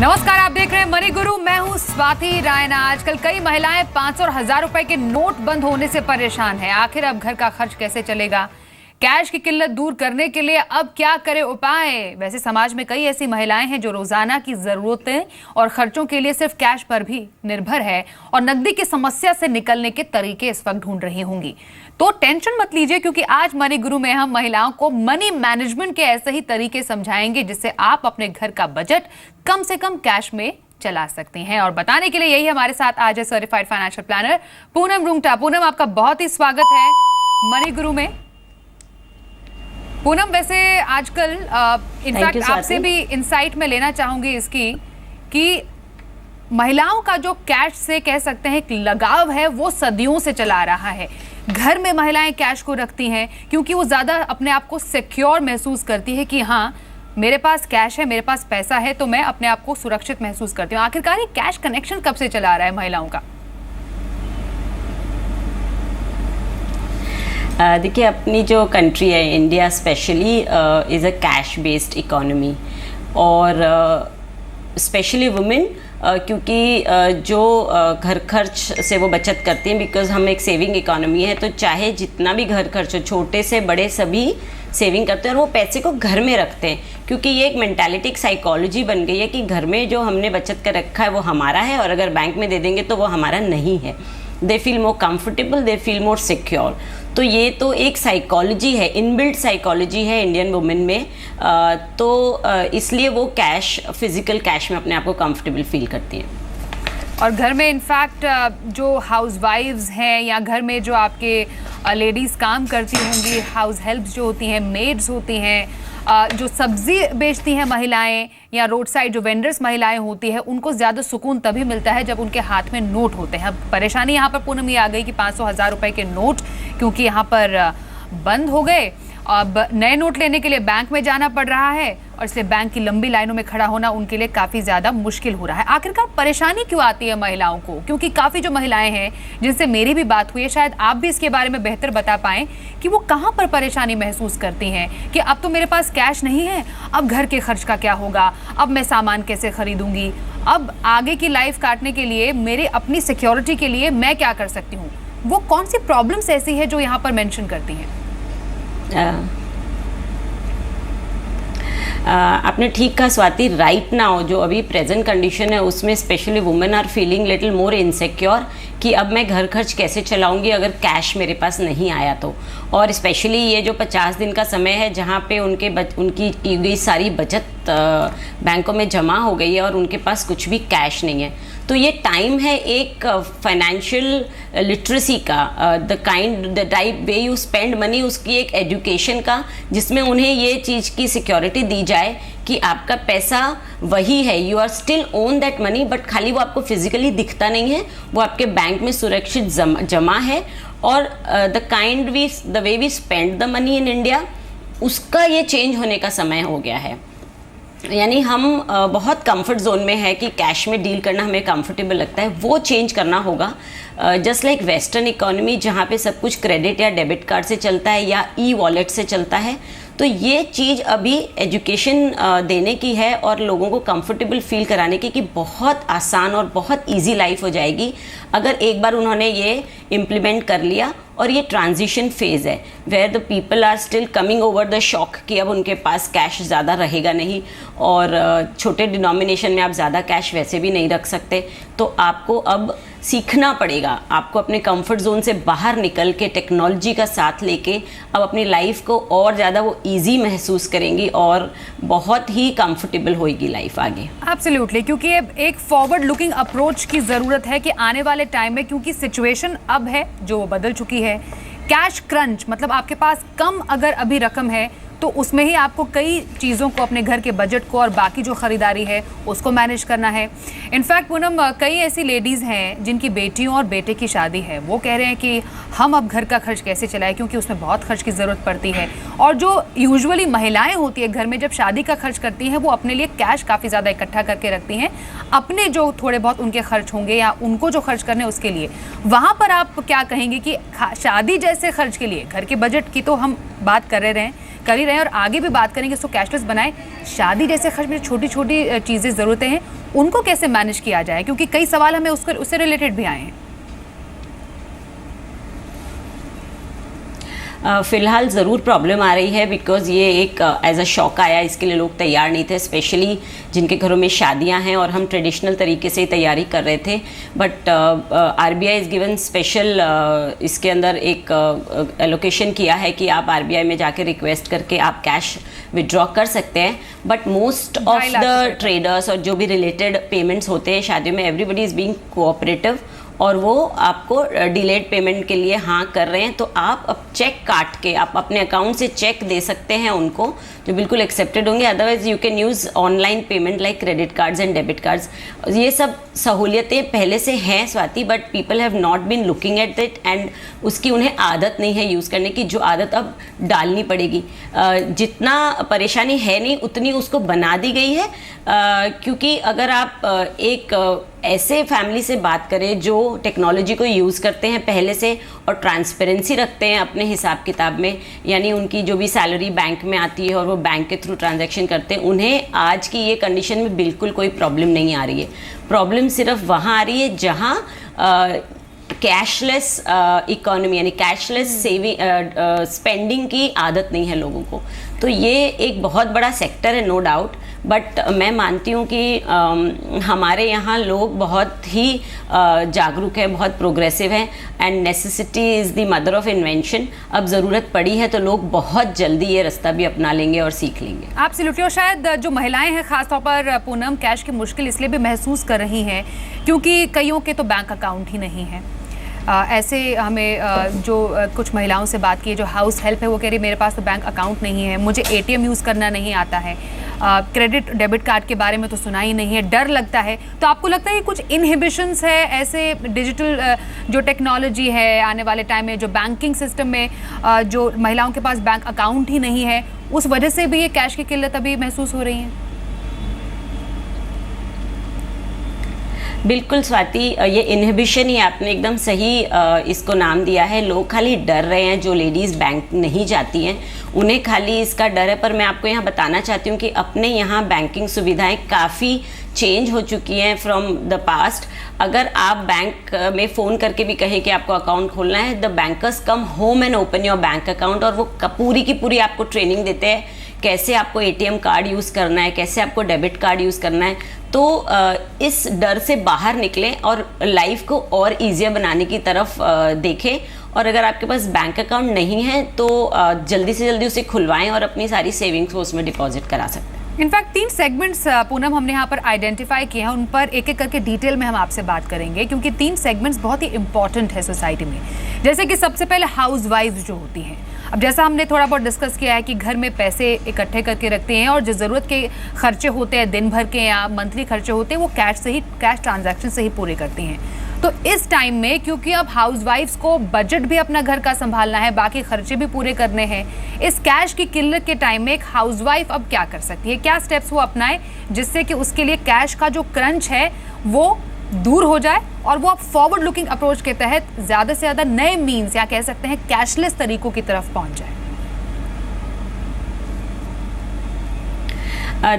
नमस्कार, आप देख रहे हैं मनी गुरु। मैं हूं स्वाति रायना। आजकल कई महिलाएं 500 और 1000 रुपए के नोट बंद होने से परेशान हैं। आखिर अब घर का खर्च कैसे चलेगा? कैश की किल्लत दूर करने के लिए अब क्या करें उपाय? वैसे समाज में कई ऐसी महिलाएं हैं जो रोजाना की जरूरतें और खर्चों के लिए सिर्फ कैश पर भी निर्भर है और नकदी की समस्या से निकलने के तरीके इस वक्त ढूंढ रही होंगी। तो टेंशन मत लीजिए, क्योंकि आज मनी गुरु में हम महिलाओं को मनी मैनेजमेंट के ऐसे ही तरीके समझाएंगे जिससे आप अपने घर का बजट कम से कम कैश में चला सकते हैं। और बताने के लिए यही हमारे साथ आज है certified financial planner Poonam Rungta. Poonam, आपका बहुत ही स्वागत है मनी गुरु में। पूनम, वैसे आजकल इनफैक्ट आपसे भी इंसाइट में लेना चाहूंगी इसकी कि महिलाओं का जो कैश से कह सकते हैं एक लगाव है वो सदियों से चला रहा है। घर में महिलाएं कैश को रखती हैं क्योंकि वो ज्यादा अपने आप को सिक्योर महसूस करती है कि हाँ, मेरे पास कैश है, मेरे पास पैसा है, तो मैं अपने आप को सुरक्षित महसूस करती हूँ। आखिरकार ये कैश कनेक्शन कब से चला रहा है महिलाओं का? देखिए, अपनी जो कंट्री है India specially is a cash based economy और स्पेशली वुमेन क्योंकि जो घर खर्च से वो बचत करती हैं, बिकॉज हम एक सेविंग इकोनॉमी है, तो चाहे जितना भी घर खर्च हो, छोटे से बड़े सभी सेविंग करते हैं और वो पैसे को घर में रखते हैं, क्योंकि ये एक मेंटालिटी, एक साइकोलॉजी बन गई है कि घर में जो हमने बचत कर रखा है वो हमारा है और अगर बैंक में दे देंगे तो वो हमारा नहीं है। They feel more comfortable, they feel more secure. तो ये तो एक साइकोलॉजी है, इनबिल्ट साइकोलॉजी है इंडियन वुमेन में। इसलिए वो कैश, फिजिकल कैश में अपने आप को कंफर्टेबल फील करती हैं। और घर में इनफैक्ट जो हाउसवाइफ्स हैं या घर में जो आपके लेडीज़ काम करती होंगी, हाउस हेल्प्स जो होती हैं, मेड्स होती हैं, जो सब्जी बेचती हैं महिलाएं या रोड साइड जो वेंडर्स महिलाएं होती हैं, उनको ज़्यादा सुकून तभी मिलता है जब उनके हाथ में नोट होते हैं। अब परेशानी यहाँ पर पूनम ये आ गई कि 500-1000 रुपए के नोट क्योंकि यहाँ पर बंद हो गए, अब नए नोट लेने के लिए बैंक में जाना पड़ रहा है और इसलिए बैंक की लंबी लाइनों में खड़ा होना उनके लिए काफ़ी ज़्यादा मुश्किल हो रहा है। आखिरकार परेशानी क्यों आती है महिलाओं को? क्योंकि काफ़ी जो महिलाएं हैं जिनसे मेरी भी बात हुई है, शायद आप भी इसके बारे में बेहतर बता पाएं कि वो कहाँ पर परेशानी महसूस करती हैं कि अब तो मेरे पास कैश नहीं है, अब घर के खर्च का क्या होगा, अब मैं सामान कैसे खरीदूंगी, अब आगे की लाइफ काटने के लिए, मेरे अपनी सिक्योरिटी के लिए मैं क्या कर सकती हूँ? वो कौन सी प्रॉब्लम्स ऐसी है जो यहाँ पर मेंशन करती हैं? आपने ठीक कहा स्वाति। राइट नाउ जो अभी प्रेजेंट कंडीशन है उसमें specially women are feeling little more insecure कि अब मैं घर खर्च कैसे चलाऊंगी अगर कैश मेरे पास नहीं आया तो। और स्पेशली ये जो 50 दिन का समय है जहाँ पे उनकी की गई सारी बचत बैंकों में जमा हो गई है और उनके पास कुछ भी कैश नहीं है, तो ये टाइम है एक फाइनेंशियल लिटरेसी का, the type way you spend money, उसकी एक एजुकेशन का, जिसमें उन्हें ये चीज़ की सिक्योरिटी दी जाए कि आपका पैसा वही है, you are still own that money, but खाली वो आपको फिजिकली दिखता नहीं है, वो आपके बैंक में सुरक्षित जमा है। और the way we spend the money in India, उसका ये चेंज होने का समय हो गया है। यानी हम बहुत कंफर्ट जोन में है कि कैश में डील करना हमें कंफर्टेबल लगता है, वो चेंज करना होगा। जस्ट लाइक वेस्टर्न इकोनॉमी जहाँ पे सब कुछ क्रेडिट या डेबिट कार्ड से चलता है या ई वॉलेट से चलता है, तो ये चीज़ अभी एजुकेशन देने की है और लोगों को कंफर्टेबल फील कराने की कि बहुत आसान और बहुत इजी लाइफ हो जाएगी अगर एक बार उन्होंने ये इम्प्लीमेंट कर लिया। और ये ट्रांजिशन फेज़ है where the people are still coming over the shock कि अब उनके पास कैश ज़्यादा रहेगा नहीं और छोटे डिनोमिनेशन में आप ज़्यादा कैश वैसे भी नहीं रख सकते, तो आपको अब सीखना पड़ेगा। आपको अपने कंफर्ट जोन से बाहर निकल के टेक्नोलॉजी का साथ लेके अब अपनी लाइफ को और ज़्यादा वो इजी महसूस करेंगी और बहुत ही कंफर्टेबल होएगी लाइफ आगे। एब्सोल्युटली, क्योंकि एक फॉरवर्ड लुकिंग अप्रोच की ज़रूरत है कि आने वाले टाइम में, क्योंकि सिचुएशन अब है जो बदल चुकी है, कैश क्रंच मतलब आपके पास कम अगर अभी रकम है तो उसमें ही आपको कई चीज़ों को, अपने घर के बजट को और बाकी जो ख़रीदारी है उसको मैनेज करना है। इनफैक्ट पूनम, कई ऐसी लेडीज़ हैं जिनकी बेटियों और बेटे की शादी है, वो कह रहे हैं कि हम अब घर का खर्च कैसे चलाएं क्योंकि उसमें बहुत खर्च की ज़रूरत पड़ती है। और जो यूजुअली महिलाएं होती है घर में जब शादी का खर्च करती हैं, वो अपने लिए कैश काफ़ी ज़्यादा इकट्ठा करके रखती हैं अपने जो थोड़े बहुत उनके खर्च होंगे या उनको जो खर्च करने उसके लिए। वहाँ पर आप क्या कहेंगे कि शादी जैसे खर्च के लिए, घर के बजट की तो हम बात कर रहे हैं, कर ही रहे हैं और आगे भी बात करेंगे इसको कैशलेस बनाएं। शादी जैसे खर्च में छोटी छोटी चीज़ें ज़रूरतें हैं उनको कैसे मैनेज किया जाए, क्योंकि कई सवाल हमें उससे रिलेटेड भी आए हैं। फ़िलहाल ज़रूर प्रॉब्लम आ रही है बिकॉज़ ये एक एज अ शॉक आया, इसके लिए लोग तैयार नहीं थे, स्पेशली जिनके घरों में शादियां हैं और हम ट्रेडिशनल तरीके से तैयारी कर रहे थे। But RBI is given special इसके अंदर एक एलोकेशन किया है कि आप आरबीआई में जाके रिक्वेस्ट करके आप कैश विड्रॉ कर सकते हैं। But most of the traders और जो भी रिलेटेड पेमेंट्स होते हैं शादियों में, एवरीबडी इज़ बीइंग कोऑपरेटिव और वो आपको डिलेड पेमेंट के लिए हाँ कर रहे हैं। तो आप अब चेक काट के आप अपने अकाउंट से चेक दे सकते हैं उनको, जो बिल्कुल एक्सेप्टेड होंगे। Otherwise you can use online payment like credit cards and debit cards. ये सब सहूलियतें पहले से हैं Swati, but people have not been looking at it and उसकी उन्हें आदत नहीं है यूज़ करने की, जो आदत अब डालनी पड़ेगी। जितना परेशानी है नहीं उतनी उसको बना दी गई है, क्योंकि अगर आप एक ऐसे फैमिली से बात करें जो टेक्नोलॉजी को यूज़ करते हैं पहले से और ट्रांसपेरेंसी रखते हैं अपने हिसाब किताब में, यानी उनकी जो भी सैलरी बैंक में आती है और वो बैंक के थ्रू ट्रांजैक्शन करते हैं, उन्हें आज की ये कंडीशन में बिल्कुल कोई प्रॉब्लम नहीं आ रही है। प्रॉब्लम सिर्फ वहाँ आ रही है जहाँ कैशलेस इकोनॉमी यानी कैशलेस सेविंग स्पेंडिंग की आदत नहीं है लोगों को। तो ये एक बहुत बड़ा सेक्टर है, नो डाउट। बट मैं मानती हूँ कि हमारे यहाँ लोग बहुत ही जागरूक हैं, बहुत प्रोग्रेसिव हैं and necessity is the mother of invention. अब ज़रूरत पड़ी है तो लोग बहुत जल्दी ये रास्ता भी अपना लेंगे और सीख लेंगे। एब्सोल्युटली। और शायद जो महिलाएं हैं खासतौर पर पूनम, कैश की मुश्किल इसलिए भी महसूस कर रही हैं क्योंकि कईयों के तो बैंक अकाउंट ही नहीं है। ऐसे हमें जो कुछ महिलाओं से बात की, जो हाउस हेल्प है, वो कह रही मेरे पास तो बैंक अकाउंट नहीं है, मुझे एटीएम यूज़ करना नहीं आता है, क्रेडिट डेबिट कार्ड के बारे में तो सुना ही नहीं है, डर लगता है। तो आपको लगता है कि कुछ इनहिबिशंस है ऐसे डिजिटल जो टेक्नोलॉजी है आने वाले टाइम में, जो बैंकिंग सिस्टम में जो महिलाओं के पास बैंक अकाउंट ही नहीं है, उस वजह से भी ये कैश की किल्लत अभी महसूस हो रही है? बिल्कुल स्वाति, ये इनहिबिशन ही आपने एकदम सही इसको नाम दिया है। लोग खाली डर रहे हैं, जो लेडीज़ बैंक नहीं जाती हैं उन्हें खाली इसका डर है। पर मैं आपको यहाँ बताना चाहती हूँ कि अपने यहाँ बैंकिंग सुविधाएं काफ़ी चेंज हो चुकी हैं फ्रॉम द पास्ट। अगर आप बैंक में फ़ोन करके भी कहें कि आपको अकाउंट खोलना है, the bankers come home and open your bank account, और वो पूरी की पूरी आपको ट्रेनिंग देते हैं कैसे आपको एटीएम कार्ड यूज़ करना है, कैसे आपको डेबिट कार्ड यूज़ करना है। तो इस डर से बाहर निकलें और लाइफ को और ईजियर बनाने की तरफ देखें। और अगर आपके पास बैंक अकाउंट नहीं है तो जल्दी से जल्दी उसे खुलवाएं और अपनी सारी सेविंग्स को उसमें डिपॉजिट करा सकते हैं। इनफैक्ट 3 सेगमेंट्स पूनम हमने यहाँ पर आइडेंटिफाई किए हैं, उन पर एक एक करके डिटेल में हम आपसे बात करेंगे, क्योंकि 3 सेगमेंट्स बहुत ही इंपॉर्टेंट है सोसाइटी में। जैसे कि सबसे पहले हाउस वाइफ्स जो होती हैं। अब जैसा हमने थोड़ा बहुत डिस्कस किया है कि घर में पैसे इकट्ठे करके रखते हैं और जो ज़रूरत के खर्चे होते हैं दिन भर के या मंथली खर्चे होते हैं वो कैश ट्रांजैक्शन से ही पूरे करती हैं। तो इस टाइम में क्योंकि अब हाउसवाइफ्स को बजट भी अपना घर का संभालना है, बाकी खर्चे भी पूरे करने हैं, इस कैश की किल्लत के टाइम में एक हाउसवाइफ अब क्या कर सकती है, क्या स्टेप्स वो अपनाए जिससे कि उसके लिए कैश का जो क्रंच है वो दूर हो जाए और वो अब फॉरवर्ड लुकिंग अप्रोच के तहत ज़्यादा से ज़्यादा नए मीन्स या कह सकते हैं कैशलेस तरीकों की तरफ पहुंच जाए।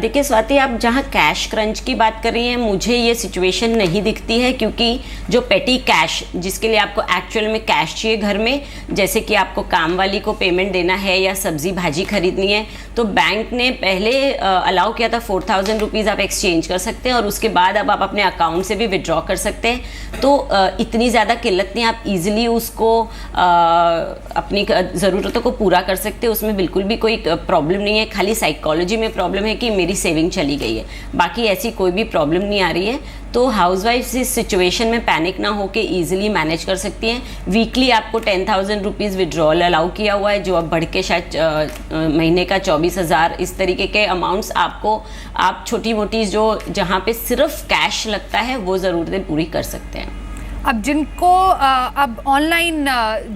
देखिए स्वाति, आप जहाँ कैश क्रंच की बात कर रही हैं, मुझे ये सिचुएशन नहीं दिखती है, क्योंकि जो पेटी कैश जिसके लिए आपको एक्चुअल में कैश चाहिए घर में, जैसे कि आपको काम वाली को पेमेंट देना है या सब्जी भाजी खरीदनी है, तो बैंक ने पहले अलाउ किया था 4000 रुपीज़ आप एक्सचेंज कर सकते हैं और उसके बाद अब आप अपने अकाउंट से भी विड्रॉ कर सकते हैं। तो इतनी ज़्यादा किल्लत नहीं, आप ईजिली उसको अपनी ज़रूरतों को पूरा कर सकते हैं, उसमें बिल्कुल भी कोई प्रॉब्लम नहीं है। खाली साइकोलॉजी में प्रॉब्लम है कि मेरी सेविंग चली गई है, बाकी ऐसी कोई भी प्रॉब्लम नहीं आ रही है। तो हाउसवाइफ्स इस सिचुएशन में पैनिक ना होके इजीली मैनेज कर सकती हैं। वीकली आपको 10,000 रुपीज़ विड्रॉल अलाउ किया हुआ है, जो अब बढ़ के शायद महीने का 24,000, इस तरीके के अमाउंट्स आपको आप छोटी मोटी जो जहाँ पे सिर्फ कैश लगता है वो ज़रूरतें पूरी कर सकते हैं। अब जिनको अब ऑनलाइन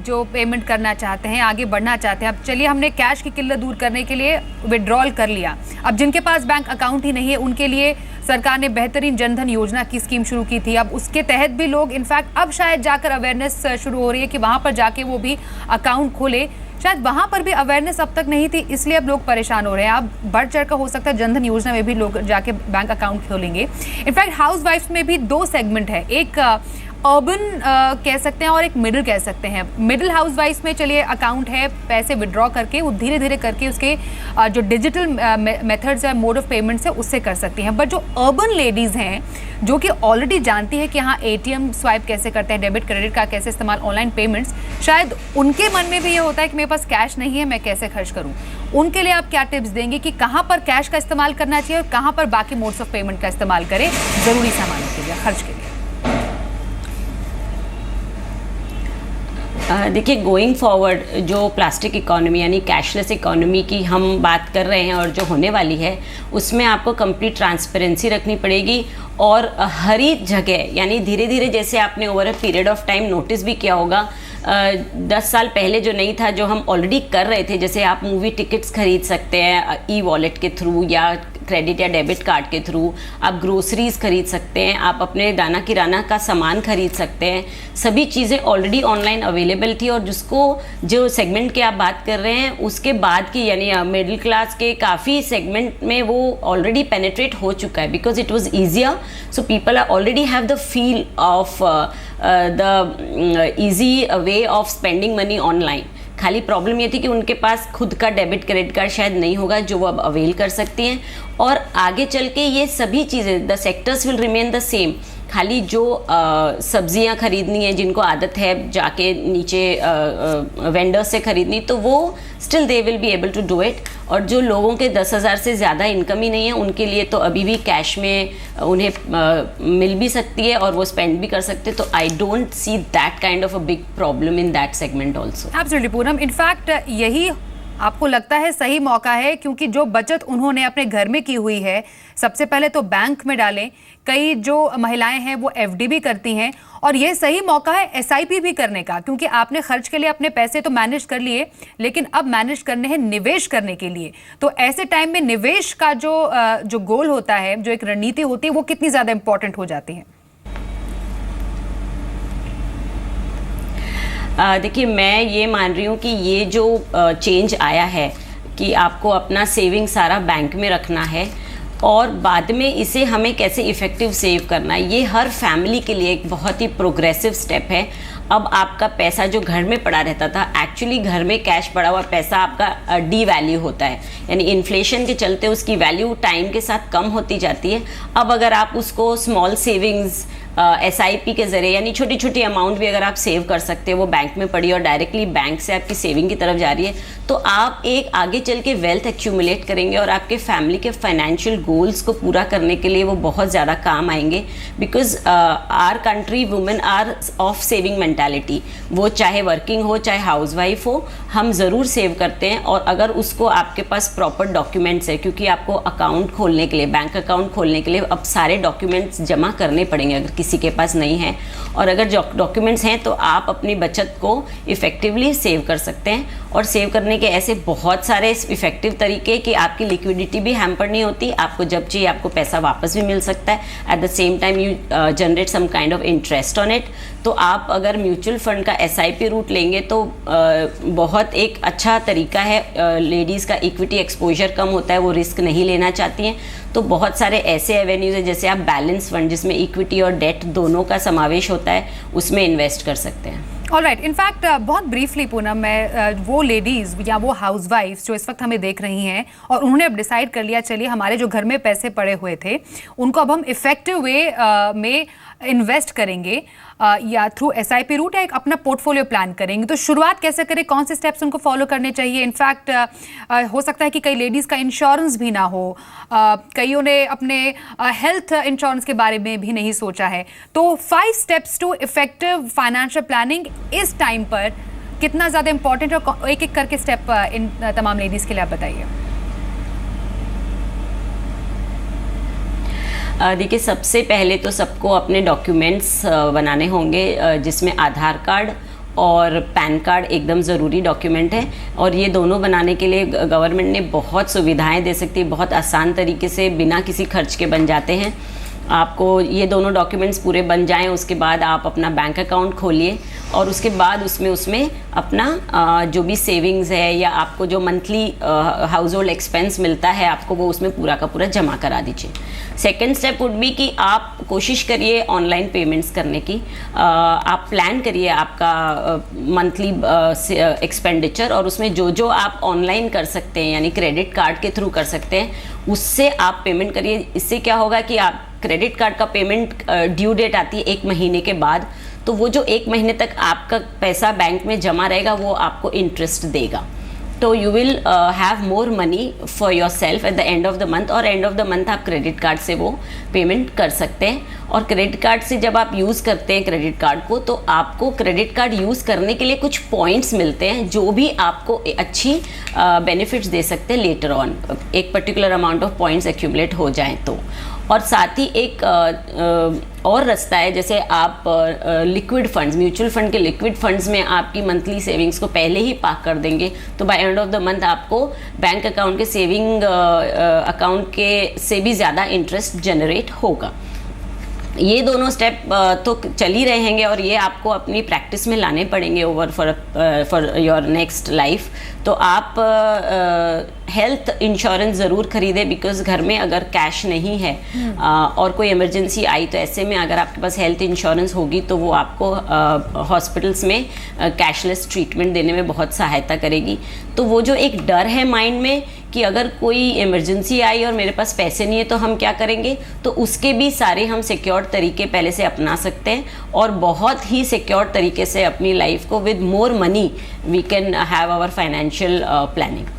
जो पेमेंट करना चाहते हैं, आगे बढ़ना चाहते हैं, अब चलिए हमने कैश की किल्लत दूर करने के लिए विड्रॉल कर लिया, अब जिनके पास बैंक अकाउंट ही नहीं है उनके लिए सरकार ने बेहतरीन जनधन योजना की स्कीम शुरू की थी। अब उसके तहत भी लोग इनफैक्ट अब शायद जाकर अवेयरनेस शुरू हो रही है कि वहाँ पर जाके वो भी अकाउंट खोले, शायद वहाँ पर भी अवेयरनेस अब तक नहीं थी, इसलिए अब लोग परेशान हो रहे हैं। अब बढ़ चढ़ कर हो सकता है जनधन योजना में भी लोग जाके बैंक अकाउंट खोलेंगे। इनफैक्ट हाउस वाइफ्स में भी 2 सेगमेंट है, एक अर्बन कह सकते हैं और एक मिडिल कह सकते हैं। मिडिल हाउस वाइफ्स में चलिए अकाउंट है, पैसे विड्रॉ करके वो धीरे धीरे करके उसके जो डिजिटल मेथड्स है, मोड ऑफ पेमेंट्स है, उससे कर सकती हैं। बट जो अर्बन लेडीज़ हैं जो कि ऑलरेडी जानती है कि हाँ ATM स्वाइप कैसे करते हैं, डेबिट क्रेडिट का कैसे इस्तेमाल, ऑनलाइन पेमेंट्स, शायद उनके मन में भी ये होता है कि मेरे पास कैश नहीं है, मैं कैसे खर्च करूँ। उनके लिए आप क्या टिप्स देंगे कि कहाँ पर कैश का इस्तेमाल करना चाहिए और कहाँ पर बाकी मोड्स ऑफ पेमेंट का इस्तेमाल करें ज़रूरी सामानों के लिए, खर्च के लिए? देखिए, गोइंग फॉरवर्ड जो प्लास्टिक इकोनॉमी यानी कैशलेस इकोनॉमी की हम बात कर रहे हैं और जो होने वाली है, उसमें आपको कंप्लीट ट्रांसपेरेंसी रखनी पड़ेगी। और हर एक जगह यानी धीरे धीरे, जैसे आपने over a period of time notice भी किया होगा, 10 साल पहले जो नहीं था, जो हम ऑलरेडी कर रहे थे, जैसे आप मूवी टिकट्स खरीद सकते हैं ई-वॉलेट के थ्रू या क्रेडिट या डेबिट कार्ड के थ्रू, आप ग्रोसरीज खरीद सकते हैं, आप अपने दाना किराना का सामान खरीद सकते हैं, सभी चीज़ें ऑलरेडी ऑनलाइन अवेलेबल थी। और जिसको जो सेगमेंट की आप बात कर रहे हैं उसके बाद की यानी मिडिल क्लास के काफ़ी सेगमेंट में वो ऑलरेडी पेनिट्रेट हो चुका है, because it was easier, so people are already have the feel of the easy way of spending money online. खाली प्रॉब्लम ये थी कि उनके पास खुद का डेबिट क्रेडिट कार्ड शायद नहीं होगा जो वो अब अवेल कर सकती हैं। और आगे चल के ये सभी चीज़ें, the sectors will remain the same. खाली जो सब्जियां खरीदनी है, जिनको आदत है जाके नीचे वेंडर्स से खरीदनी, तो वो still they will be able to do it. और जो लोगों के 10,000 से ज़्यादा इनकम ही नहीं है, उनके लिए तो अभी भी कैश में उन्हें मिल भी सकती है और वो स्पेंड भी कर सकते हैं। तो I don't see that kind of a big problem in that segment also. Absolutely Poonam, in fact यही आपको लगता है सही मौका है, क्योंकि जो बचत उन्होंने अपने घर में की हुई है, सबसे पहले तो बैंक में डालें। कई जो महिलाएं हैं वो FD भी करती हैं, और ये सही मौका है SIP भी करने का, क्योंकि आपने खर्च के लिए अपने पैसे तो मैनेज कर लिए, लेकिन अब मैनेज करने हैं निवेश करने के लिए। तो ऐसे टाइम में निवेश का जो गोल होता है, जो एक रणनीति होती है, वो कितनी ज़्यादा इंपॉर्टेंट हो जाती है? देखिए, मैं ये मान रही हूँ कि ये जो चेंज आया है कि आपको अपना सेविंग सारा बैंक में रखना है और बाद में इसे हमें कैसे इफ़ेक्टिव सेव करना है, ये हर फैमिली के लिए एक बहुत ही प्रोग्रेसिव स्टेप है। अब आपका पैसा जो घर में पड़ा रहता था, एक्चुअली घर में कैश पड़ा हुआ पैसा आपका डी वैल्यू होता है, यानी इन्फ्लेशन के चलते उसकी वैल्यू टाइम के साथ कम होती जाती है। अब अगर आप उसको स्मॉल सेविंग्स SIP के ज़रिए, यानी छोटी छोटी अमाउंट भी अगर आप सेव कर सकते हो, वो बैंक में पड़ी और डायरेक्टली बैंक से आपकी सेविंग की तरफ जा रही है, तो आप एक आगे चल के वेल्थ एक्यूमुलेट करेंगे और आपके फैमिली के फाइनेंशियल गोल्स को पूरा करने के लिए वो बहुत ज़्यादा काम आएंगे। Because our country women are of saving mentality, वो चाहे वर्किंग हो चाहे हाउसवाइफ हो, हम ज़रूर सेव करते हैं। और अगर उसको आपके पास प्रॉपर डॉक्यूमेंट्स है, क्योंकि आपको अकाउंट खोलने के लिए, बैंक अकाउंट खोलने के लिए अब सारे डॉक्यूमेंट्स जमा करने पड़ेंगे अगर किसी के पास नहीं है, और अगर डॉक्यूमेंट्स हैं तो आप अपनी बचत को इफ़ेक्टिवली सेव कर सकते हैं। और सेव करने के ऐसे बहुत सारे इफ़ेक्टिव तरीके कि आपकी लिक्विडिटी भी हैम्पर नहीं होती, आपको जब चाहिए आपको पैसा वापस भी मिल सकता है, at the same time you generate some kind of interest on it. तो आप अगर म्यूचुअल फंड का SIP रूट लेंगे तो बहुत एक अच्छा तरीका है। लेडीज़ का इक्विटी एक्सपोजर कम होता है, वो रिस्क नहीं लेना चाहती हैं, तो बहुत सारे ऐसे एवेन्यूज़ हैं, जैसे आप बैलेंस फंड जिसमें इक्विटी और डेट दोनों का समावेश होता है, उसमें इन्वेस्ट कर सकते हैं। ऑलराइट, इनफैक्ट बहुत ब्रीफली पूनम, मैं वो लेडीज़ या वो हाउसवाइफ्स जो इस वक्त हमें देख रही हैं और उन्होंने अब डिसाइड कर लिया, चलिए हमारे जो घर में पैसे पड़े हुए थे उनको अब हम इफ़ेक्टिव वे में इन्वेस्ट करेंगे, या थ्रू SIP रूट या एक अपना पोर्टफोलियो प्लान करेंगे, तो शुरुआत कैसे करें, कौन से स्टेप्स उनको फॉलो करने चाहिए? इनफैक्ट हो सकता है कि कई लेडीज़ का इंश्योरेंस भी ना हो, कईयों ने अपने हेल्थ इंश्योरेंस के बारे में भी नहीं सोचा है। तो 5 steps to effective financial planning इस टाइम पर कितना ज़्यादा इंपॉर्टेंट है, और एक एक करके स्टेप इन तमाम लेडीज़ के लिए आप बताइए। देखिए, सबसे पहले तो सबको अपने डॉक्यूमेंट्स बनाने होंगे, जिसमें आधार कार्ड और पैन कार्ड एकदम ज़रूरी डॉक्यूमेंट है। और ये दोनों बनाने के लिए गवर्नमेंट ने बहुत सुविधाएं दे सकती है, बहुत आसान तरीके से बिना किसी खर्च के बन जाते हैं। आपको ये दोनों डॉक्यूमेंट्स पूरे बन जाएं, उसके बाद आप अपना बैंक अकाउंट खोलिए और उसके बाद उसमें अपना जो भी सेविंग्स है या आपको जो मंथली हाउस होल्ड एक्सपेंस मिलता है आपको, वो उसमें पूरा का पूरा जमा करा दीजिए। सेकेंड स्टेप वुड बी कि आप कोशिश करिए ऑनलाइन पेमेंट्स करने की। आप प्लान करिए आपका मंथली एक्सपेंडिचर, और उसमें जो जो आप ऑनलाइन कर सकते हैं यानी क्रेडिट कार्ड के थ्रू कर सकते हैं उससे आप पेमेंट करिए। इससे क्या होगा कि आप क्रेडिट कार्ड का पेमेंट ड्यू डेट आती है 1 महीने के बाद, तो वो जो 1 महीने तक आपका पैसा बैंक में जमा रहेगा वो आपको इंटरेस्ट देगा। तो you will have more money for your self at the end of the month, और एंड ऑफ द मंथ आप क्रेडिट कार्ड से वो पेमेंट कर सकते हैं। और क्रेडिट कार्ड से जब आप यूज़ करते हैं क्रेडिट कार्ड को, तो आपको क्रेडिट कार्ड यूज़ करने के लिए कुछ पॉइंट्स मिलते हैं जो भी आपको अच्छी बेनिफिट्स दे सकते हैं लेटर ऑन, एक particular amount of points accumulate हो जाएं तो। और साथ ही एक और रास्ता है, जैसे आप लिक्विड फंड्स, म्यूचुअल फंड के लिक्विड फंड्स में आपकी मंथली सेविंग्स को पहले ही पार्क कर देंगे, तो by end of the month आपको बैंक अकाउंट के सेविंग अकाउंट के से भी ज़्यादा इंटरेस्ट जनरेट होगा। ये दोनों स्टेप तो चल ही रहेंगे और ये आपको अपनी प्रैक्टिस में लाने पड़ेंगे over for your next life. तो आप हेल्थ इंश्योरेंस ज़रूर खरीदें, बिकॉज घर में अगर कैश नहीं है और कोई इमरजेंसी आई, तो ऐसे में अगर आपके पास हेल्थ इंश्योरेंस होगी तो वो आपको हॉस्पिटल्स में कैशलेस ट्रीटमेंट देने में बहुत सहायता करेगी। तो वो जो एक डर है माइंड में कि अगर कोई इमरजेंसी आई और मेरे पास पैसे नहीं है तो हम क्या करेंगे, तो उसके भी सारे हम सिक्योर तरीके पहले से अपना सकते हैं और बहुत ही सिक्योर तरीके से अपनी लाइफ को with more money we can have our financial planning.